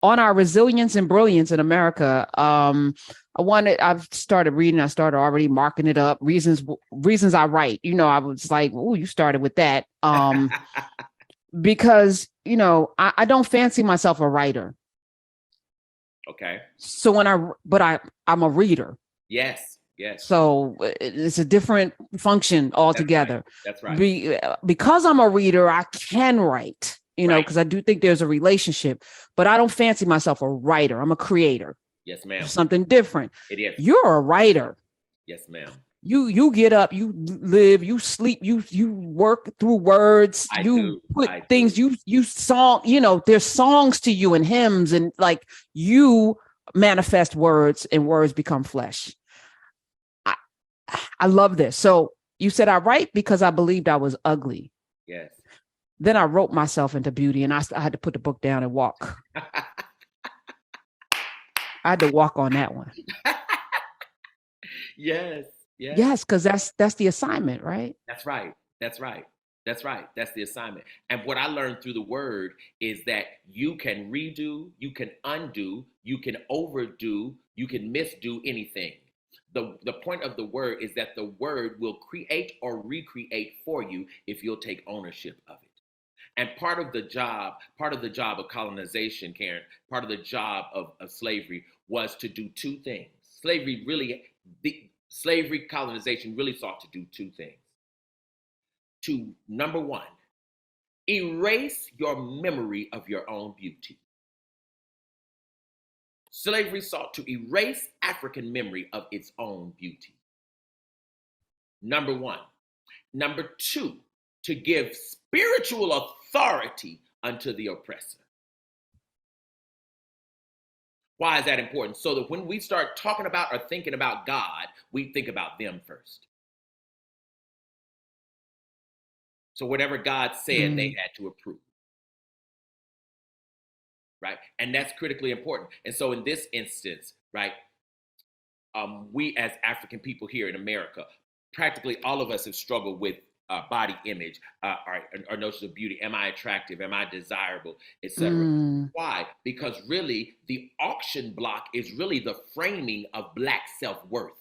on our resilience and brilliance in America. I've started reading, I started already marking it up. Reasons I write. I was like, oh, you started with that. Because, I don't fancy myself a writer. Okay. So I'm a reader. Yes. Yes. So it's a different function altogether. That's right. Because I'm a reader, I can write, Right. because I do think there's a relationship, but I don't fancy myself a writer. I'm a creator. Yes, ma'am. Something different. It is. You're a writer. Yes, ma'am. You get up, you live, you sleep, you work through words, put things, you song, there's songs to you and hymns, and like you manifest words and words become flesh. I love this. So you said I write because I believed I was ugly. Yes. Then I wrote myself into beauty, and I had to put the book down and walk. I had to walk on that one. Yes. Yes, because that's the assignment, right? That's right. That's right. That's right. That's the assignment. And what I learned through the word is that you can redo, you can undo, you can overdo, you can misdo anything. The point of the word is that the word will create or recreate for you if you'll take ownership of it. And part of the job of colonization, Karen, part of the job of slavery was to do two things. Slavery colonization really sought to do two things. To, number one, erase your memory of your own beauty. Slavery sought to erase African memory of its own beauty. Number one. Number two, to give spiritual authority unto the oppressor. Why is that important? So that when we start talking about or thinking about God, we think about them first. So whatever God said, they had to approve. Right? And that's critically important. And so in this instance, right, we as African people here in America, practically all of us have struggled with body image, our notions of beauty. Am I attractive? Am I desirable? Etc. Why? Because really, the auction block is really the framing of Black self-worth.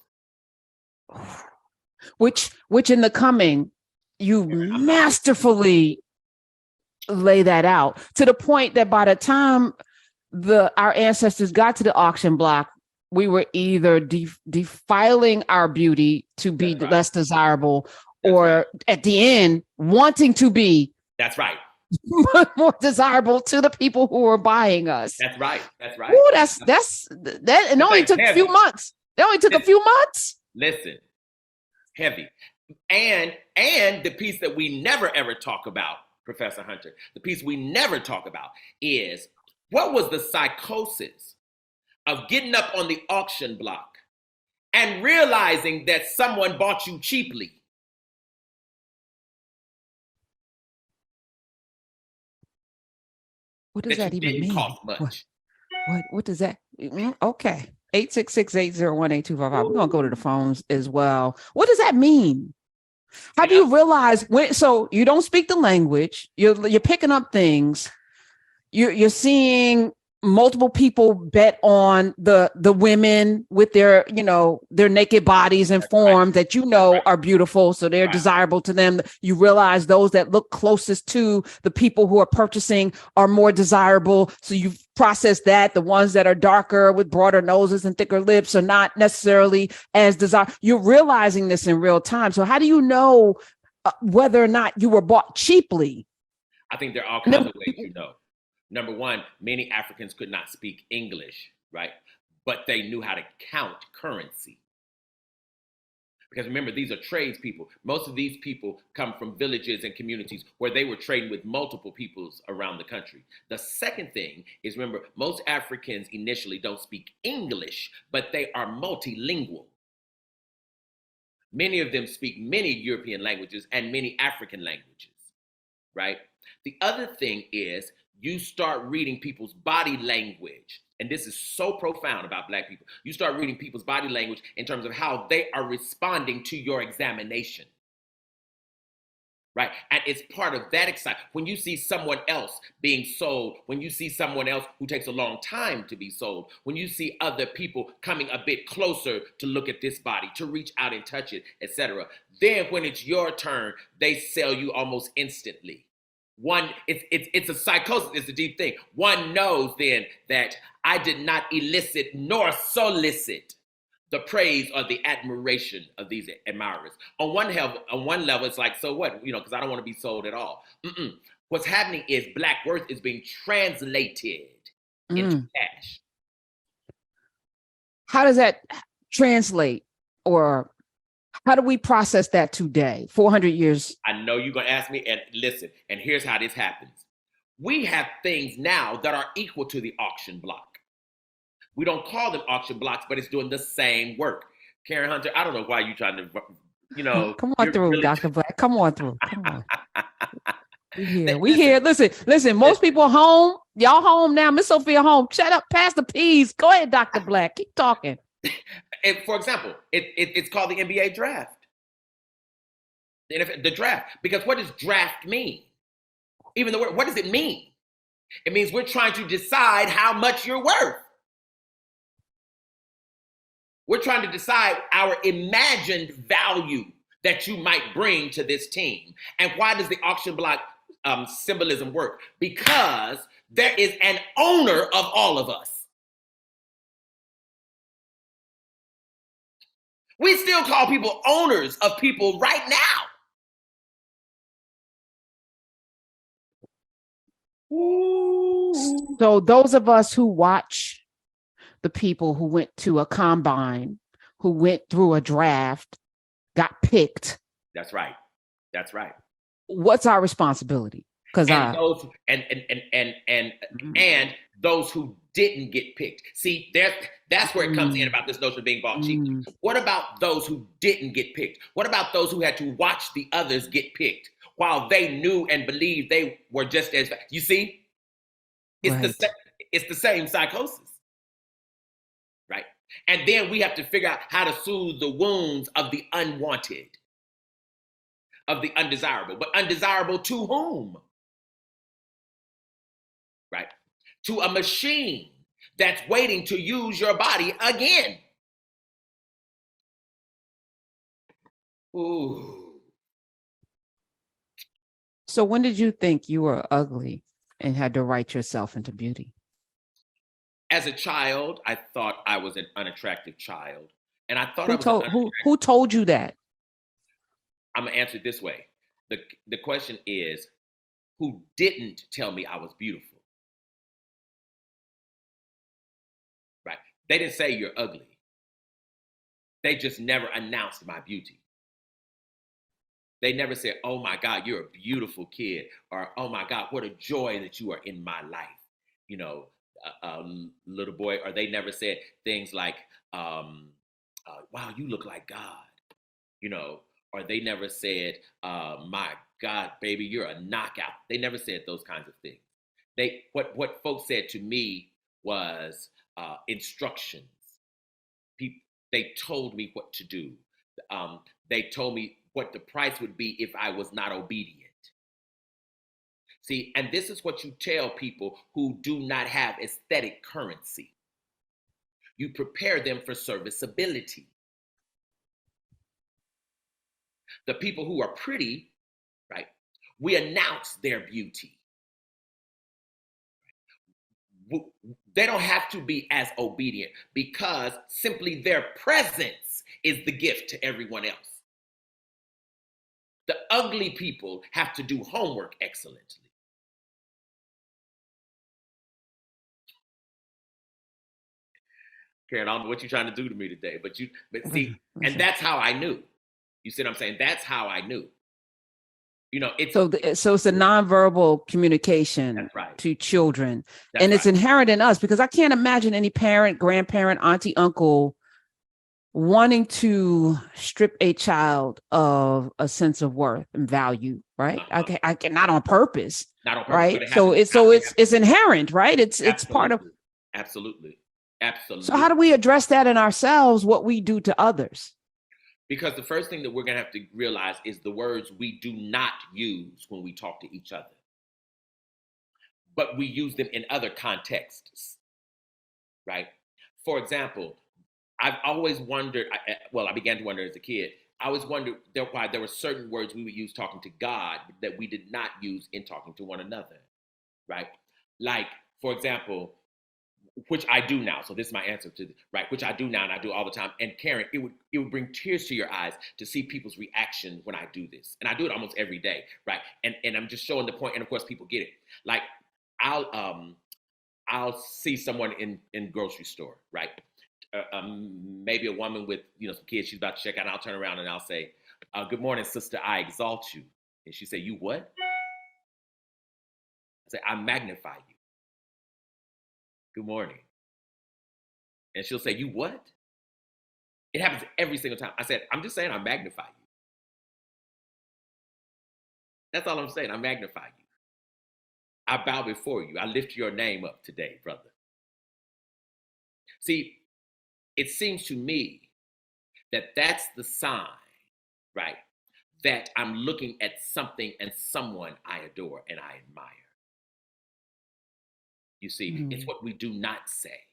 Which in the coming, you masterfully lay that out to the point that by the time our ancestors got to the auction block, we were either defiling our beauty to be less desirable, or at the end wanting to be more desirable to the people who were buying us. That's right. Ooh, that. And only took a few months. It only took a few months. Listen, heavy. And the piece that we never ever talk about, Professor Hunter, the piece we never talk about is, what was the psychosis of getting up on the auction block and realizing that someone bought you cheaply? What does that even mean? Cost much. What does that? Okay. 866-801-8255. We're going to go to the phones as well. What does that mean? How do you realize so you don't speak the language, you're picking up things, you're seeing multiple people bet on the women with their naked bodies and forms that are beautiful, so they're desirable to them. You realize those that look closest to the people who are purchasing are more desirable, so you process that. The ones that are darker with broader noses and thicker lips are not necessarily as desirable. You're realizing this in real time. So how do you know whether or not you were bought cheaply? I think there are all kinds of ways you know. Number one, many Africans could not speak English, right? But they knew how to count currency. Because remember, these are tradespeople. Most of these people come from villages and communities where they were trading with multiple peoples around the country. The second thing is, remember, most Africans initially don't speak English, but they are multilingual. Many of them speak many European languages and many African languages, right? The other thing is, you start reading people's body language. And this is so profound about Black people. You start reading people's body language in terms of how they are responding to your examination. right? And it's part of that excitement. When you see someone else being sold, when you see someone else who takes a long time to be sold, when you see other people coming a bit closer to look at this body, to reach out and touch it, etc., then when it's your turn, they sell you almost instantly. It's a psychosis. It's a deep thing. One knows then that I did not elicit nor solicit the praise or the admiration of these admirers. On one level, it's like, so what? Because I don't want to be sold at all. What's happening is Black worth is being translated into cash. How does that translate, or how do we process that today, 400 years? I know you're going to ask me, and listen, and here's how this happens. We have things now that are equal to the auction block. We don't call them auction blocks, but it's doing the same work. Karen Hunter, I don't know why you're trying to, Come on through, really... Dr. Black. Come on through. Come on. We here. Listen. Most people home. Y'all home now. Miss Sophia home. Shut up. Pass the peas. Go ahead, Dr. Black. Keep talking. And for example, it's called the NBA draft. The draft. Because what does draft mean? Even the word, what does it mean? It means we're trying to decide how much you're worth. We're trying to decide our imagined value that you might bring to this team. And why does the auction block symbolism work? Because there is an owner of all of us. We still call people owners of people right now. Ooh. So those of us who watch the people who went to a combine, who went through a draft, got picked. That's right. That's right. What's our responsibility? Because those and those who didn't get picked. See, that's where it comes in about this notion of being bought cheap. What about those who didn't get picked? What about those who had to watch the others get picked while they knew and believed they were just as? You see, it's the same psychosis. Right. And then we have to figure out how to soothe the wounds of the unwanted, of the undesirable. But undesirable to whom? Right. To a machine that's waiting to use your body again. Ooh. So when did you think you were ugly and had to write yourself into beauty? As a child, I thought I was an unattractive child. And I thought who told you that? I'm gonna answer it this way. The question is, who didn't tell me I was beautiful? Right? They didn't say you're ugly. They just never announced my beauty. They never said, oh my God, you're a beautiful kid, or oh my God, what a joy that you are in my life. Little boy, or they never said things like, wow, you look like God, or they never said, my God, baby, you're a knockout. They never said those kinds of things. What folks said to me was instructions. They told me what to do. They told me what the price would be if I was not obedient. See, and this is what you tell people who do not have aesthetic currency. You prepare them for serviceability. The people who are pretty, right, we announce their beauty. They don't have to be as obedient because simply their presence is the gift to everyone else. The ugly people have to do homework excellently. Karen, I don't know what you're trying to do to me today, but see, and that's how I knew. You see what I'm saying? That's how I knew. It's so it's a nonverbal communication to children, and it's inherent in us, because I can't imagine any parent, grandparent, auntie, uncle wanting to strip a child of a sense of worth and value, right? I can not on purpose, right? So it's inherent, right? It's part of. Absolutely. So how do we address that in ourselves, what we do to others? Because the first thing that we're going to have to realize is the words we do not use when we talk to each other, but we use them in other contexts, right? For example, I've always wondered, I began to wonder as a kid, I always wondered why there were certain words we would use talking to God that we did not use in talking to one another, right? Like, for example, which I do now. So this is my answer to right, which I do now and I do all the time. And Karen, it would bring tears to your eyes to see people's reaction when I do this. And I do it almost every day, right? And I'm just showing the point, and of course people get it. Like I'll see someone in grocery store, right? Maybe a woman with some kids, she's about to check out, and I'll turn around and I'll say, "Good morning, sister. I exalt you." And she say, "You what?" I say, "I magnify you. Good morning." And she'll say, "You what?" It happens every single time. I said, "I'm just saying I magnify you." That's all I'm saying. I magnify you. I bow before you. I lift your name up today, brother. See, it seems to me that that's the sign, right? That I'm looking at something and someone I adore and I admire. You see, it's what we do not say,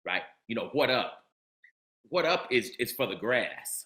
right? What up? What up is for the grass.